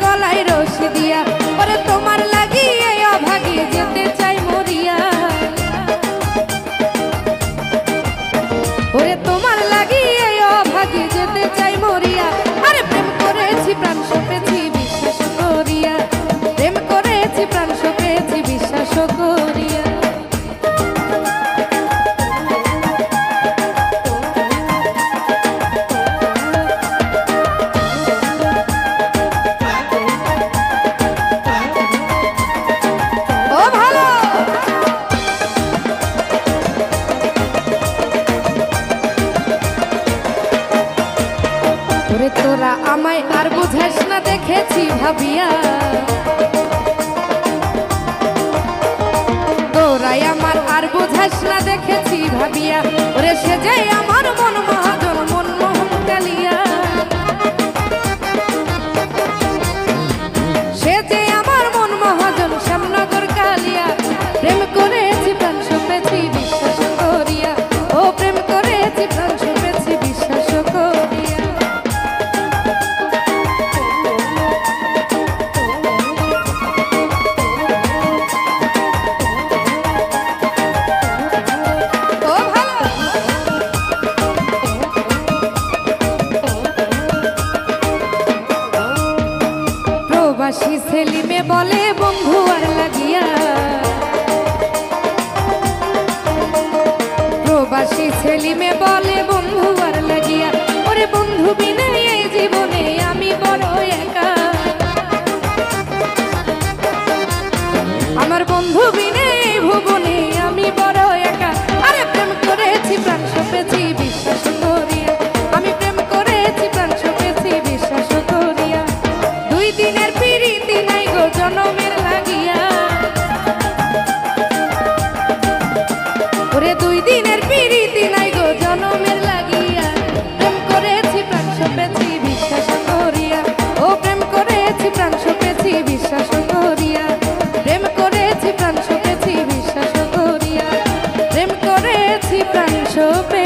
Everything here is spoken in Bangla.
গলায় রশি দিয়া, ওরে তোমার লাগি এই অভাগী যেতে চাই মরিয়া। ওরে তোমার লাগি এই অভাগী যেতে চাই মরিয়া। আরে প্রেম করেছি প্রাণ সপেছি বিশ্বাস করিয়া, প্রেম করেছি প্রাণ সপেছি বিশ্বাস করিয়া। ওরে তোরা আমায় আর বুঝাস না দেখেছি ভাবিয়া, তোরাই আমার আর বুঝাস না দেখেছি ভাবিয়া। ওরে সে যে আমার মন মহাজন মনমোহন কালিয়া, সে যে আমার মন মহাজন শ্যামনগর কালিয়া। প্রেম করেছি প্রাণ সপেছি বিশ্বাস করিয়া, ও প্রেম করেছি প্রাণ সপেছি বিশ্বাস করিয়া। প্রবাসী সেলিমে বলে বন্ধু আর লাগিয়া, প্রবাসী সেলিমে বলে বন্ধু আর লাগিয়া। ওরে বন্ধু বিনে এই জীবনে আমি বড় একা, আমার বন্ধু বিনে এই ভুবনে আমি বড় একা। আরে প্রেম করেছি প্রাণ সপেছি বিশ্বাস করিয়া, আমি প্রেম করেছি প্রাণ সপেছি বিশ্বাস করিয়া। দুই দিনের পিরিতি নাই গো জনমের লাগিয়া, ওরে দুই দিনের পিরিতি নাই গো জনমের লাগিয়া। প্রেম করেছি প্রাণ সপেছি বিশ্বাস করিয়া, ও প্রেম করেছি প্রাণ সপেছি বিশ্বাস করিয়া। প্রেম করেছি প্রাণ সপেছি বিশ্বাস করিয়া, প্রেম করেছি প্রাণ সপেছি।